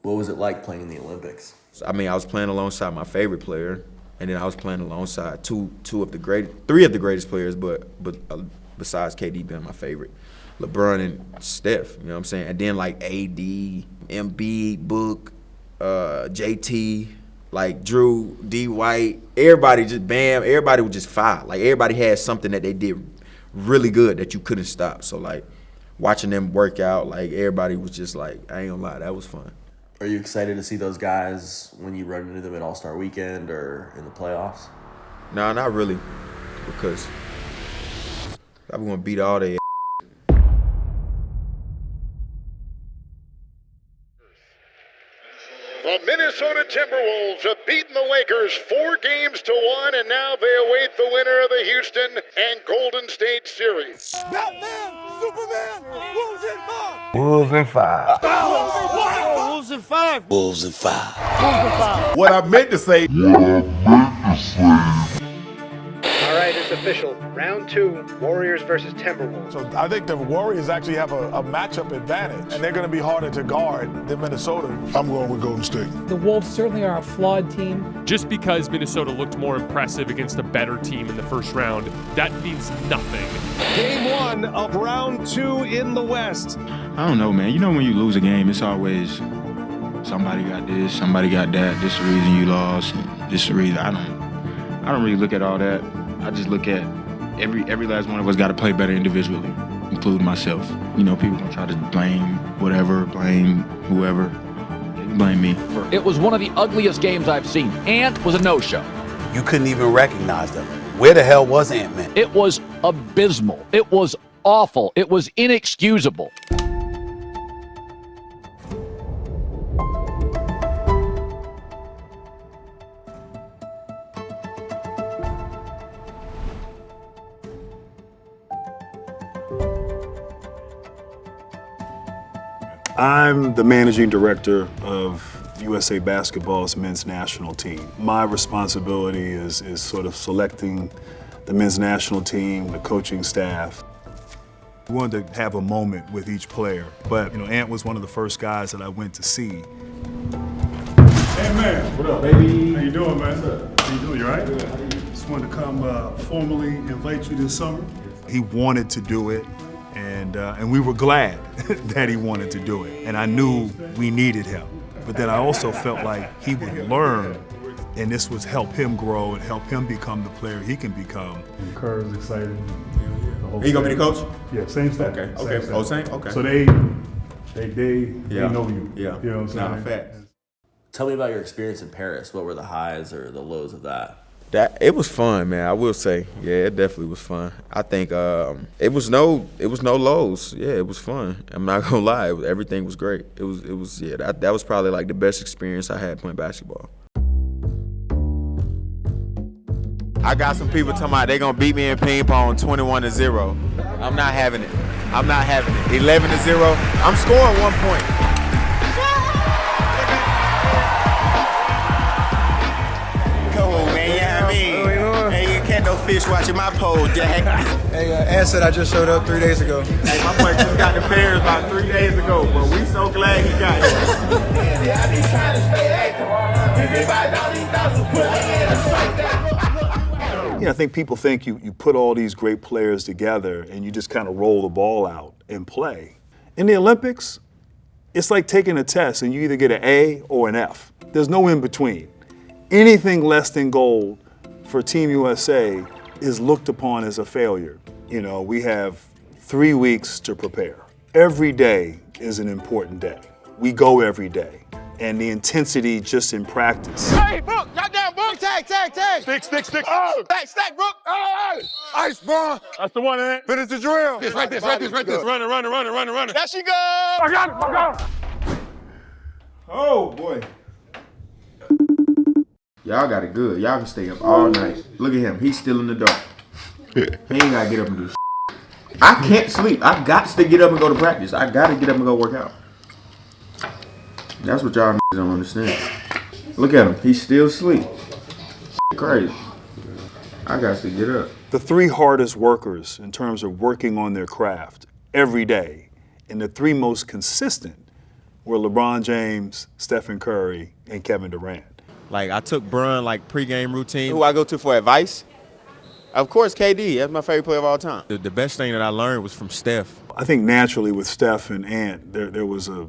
What was it like playing in the Olympics? I mean, I was playing alongside my favorite player, and then I was playing alongside three of the greatest players, but besides KD being my favorite, LeBron and Steph. You know what I'm saying? And then like AD, Embiid, Book, JT, like Drew, D. White, everybody just bam. Everybody was just fire. Like everybody had something that they did really good that you couldn't stop. So like watching them work out, like everybody was just like, I ain't gonna lie, that was fun. Are you excited to see those guys when you run into them at All-Star Weekend or in the playoffs? No, not really, because I'm gonna beat all their. The Minnesota Timberwolves have beaten the Lakers 4-1, and now they await the winner of the Houston and Golden State series. Batman, Superman, Wolves in 5. Wolves in 5. Wolves in 5. Wolves in 5. What I meant to say. All right, it's official. Round 2, Warriors versus Timberwolves. So I think the Warriors actually have a matchup advantage, and they're going to be harder to guard than Minnesota. I'm going with Golden State. The Wolves certainly are a flawed team. Just because Minnesota looked more impressive against a better team in the first round, that means nothing. Game 1 of round 2 in the West. I don't know, man. You know when you lose a game, it's always somebody got this, somebody got that. This is the reason you lost. This is the reason. I don't really look at all that. I just look at every last one of us got to play better individually, including myself. You know, people gonna try to blame whatever, blame whoever. Blame me. It was one of the ugliest games I've seen. Ant was a no-show. You couldn't even recognize them. Where the hell was Ant-Man? It was abysmal. It was awful. It was inexcusable. I'm the managing director of USA Basketball's men's national team. My responsibility is sort of selecting the men's national team, the coaching staff. We wanted to have a moment with each player, but Ant was one of the first guys that I went to see. Hey man, what up, baby? How you doing, man? How you doing? You all right? Good. How you? Just wanted to come formally invite you this summer. He wanted to do it. And we were glad that he wanted to do it. And I knew we needed him. But then I also felt like he would learn, and this would help him grow and help him become the player he can become. And Kerr's excited. He gonna be the coach? Yeah, same staff. Okay. Same Oh, same? Okay. So they know you. Yeah. You know what I'm saying? Fact. Tell me about your experience in Paris. What were the highs or the lows of that? It was fun, man. I will say, yeah, it definitely was fun. I think it was no lows. Yeah, it was fun. I'm not gonna lie, everything was great. It was yeah. That was probably like the best experience I had playing basketball. I got some people talking about they gonna beat me in ping pong 21-0. I'm not having it. 11-0. I'm scoring 1 point. No fish watching my pole, Jack. Hey, Ant said I just showed up 3 days ago. Hey, my boy just got the Bears about 3 days ago, but we so glad he got here. I think people think you put all these great players together and you just kind of roll the ball out and play. In the Olympics, it's like taking a test and you either get an A or an F. There's no in between. Anything less than gold for Team USA is looked upon as a failure. We have 3 weeks to prepare. Every day is an important day. We go every day. And the intensity just in practice. Hey, Brook, got down, Brook. Tag. Stick. Oh, stack, Brook. Oh, Ice bomb. That's the one, Ant. Finish the drill. This, right this. Running. There she goes. I got it. Oh, boy. Y'all got it good. Y'all can stay up all night. Look at him. He's still in the dark. He ain't got to get up and do I can't sleep. I got to get up and go to practice. I got to get up and go work out. That's what y'all don't understand. Look at him. He's still asleep. Crazy. I got to get up. The 3 hardest workers in terms of working on their craft every day, and the 3 most consistent were LeBron James, Stephen Curry, and Kevin Durant. Like, I took Bron, like, pregame routine. Who I go to for advice? Of course, KD. That's my favorite player of all time. The best thing that I learned was from Steph. I think naturally with Steph and Ant, there was a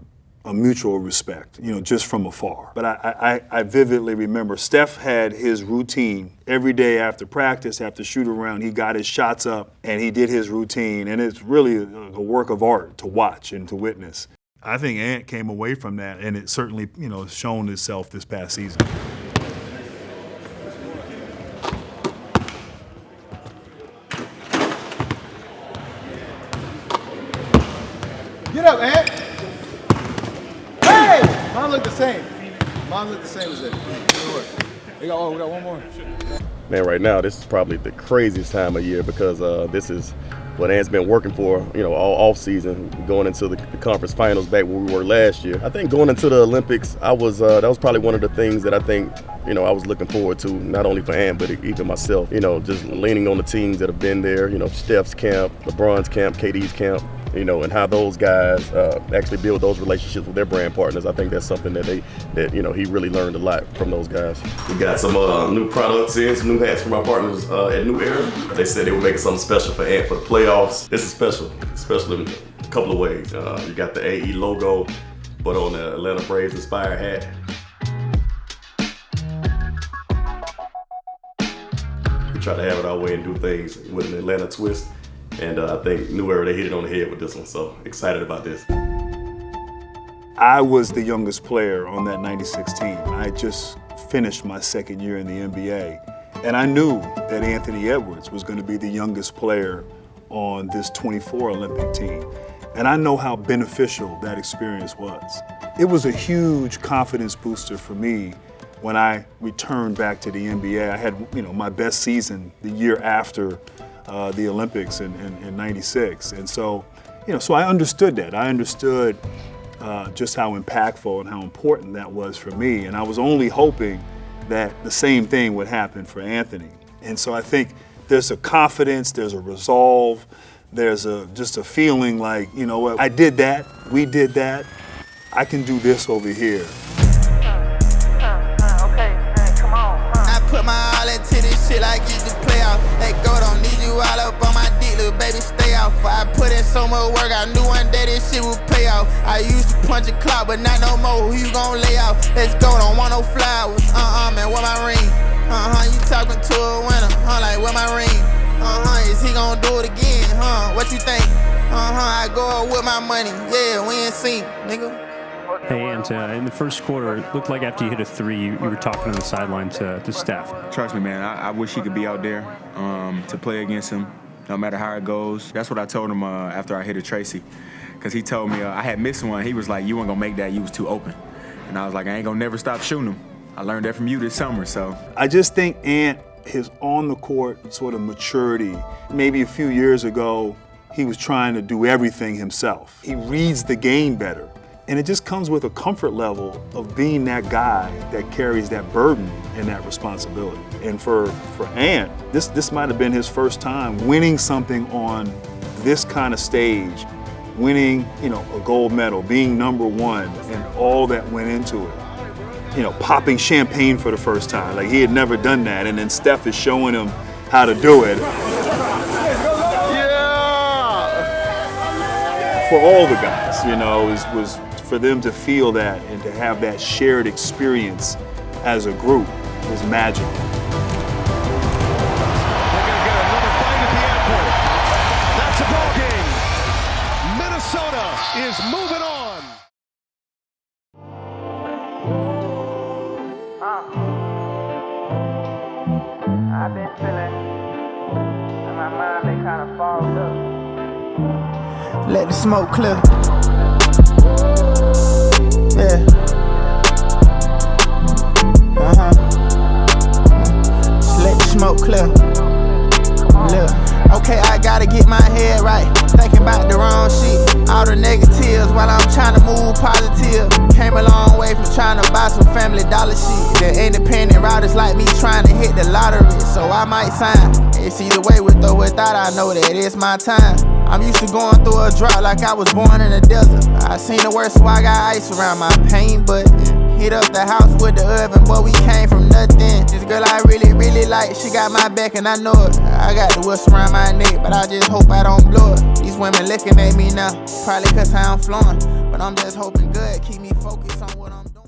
mutual respect, just from afar. But I vividly remember Steph had his routine every day after practice, after shoot around. He got his shots up and he did his routine. And it's really a work of art to watch and to witness. I think Ant came away from that, and it certainly, shown itself this past season. Get up, Ant. Hey! Mine look the same. Mine look the same as it. We got one more. Man, right now, this is probably the craziest time of year because this is what Ant's been working for, all off season, going into the conference finals back where we were last year. I think going into the Olympics, that was probably one of the things that I think, I was looking forward to, not only for Ant, but even myself, just leaning on the teams that have been there, Steph's camp, LeBron's camp, KD's camp, and how those guys actually build those relationships with their brand partners. I think that's something that he really learned a lot from those guys. We got some new products in, some new hats from our partners at New Era. They said they were making something special for Ant for the playoffs. This is special in a couple of ways. You got the AE logo, but on the Atlanta Braves inspired hat. We try to have it our way and do things with an Atlanta twist. And I think New Era, they hit it on the head with this one, so excited about this. I was the youngest player on that 96 team. I just finished my second year in the NBA, and I knew that Anthony Edwards was going to be the youngest player on this 24 Olympic team. And I know how beneficial that experience was. It was a huge confidence booster for me when I returned back to the NBA. I had, my best season the year after the Olympics in 96. And so, so I understood that. I understood just how impactful and how important that was for me. And I was only hoping that the same thing would happen for Anthony. And so I think there's a confidence, there's a resolve, there's just a feeling like, what, I did that, we did that, I can do this over here. I put my all into this shit like it's the playoff. Let go, don't need you all up on my dick, little baby, stay off. I put in so much work, I knew one day this shit would pay off. I used to punch a clock, but not no more. Who you gon' lay out? Let's go, don't want no flowers. Man, where my ring? You talking to a winner? Like where my ring? Is he gon' do it again? What you think? I go with my money. Yeah, we ain't seen, nigga. Hey, Ant, in the first quarter, it looked like after you hit a three, you were talking on the sideline to Steph. Trust me, man, I wish he could be out there to play against him, no matter how it goes. That's what I told him after I hit a Tracy, because he told me I had missed one. He was like, you weren't going to make that, you was too open. And I was like, I ain't going to never stop shooting him. I learned that from you this summer, so. I just think Ant, his on-the-court sort of maturity, maybe a few years ago, he was trying to do everything himself. He reads the game better. And it just comes with a comfort level of being that guy that carries that burden and that responsibility. And for Ant, this might have been his first time winning something on this kind of stage, winning, a gold medal, being number one, and all that went into it. Popping champagne for the first time. Like, he had never done that, and then Steph is showing him how to do it. Yeah! For all the guys, was for them to feel that and to have that shared experience as a group was magical. They're going to get another bite at the airport. That's a ball game. Minnesota is moving on. I've been feeling, and my mind been kind of fogged up. Let the smoke clear. Yeah. Just let the smoke clear. Look. Okay, I gotta get my head right. Thinking about the wrong shit. All the negatives while I'm trying to move positive. Came a long way from trying to buy some Family Dollar shit. The independent route is like me trying to hit the lottery, so I might sign. It's either way with or without, I know that it's my time. I'm used to going through a drought like I was born in the desert. I seen the worst, so I got ice around my pain button. Hit up the house with the oven, boy, we came from nothing. This girl I really, really like, she got my back and I know it. I got the whistle around my neck, but I just hope I don't blow it. These women looking at me now, probably cause how I'm flowing. But I'm just hoping good, keep me focused on what I'm doing.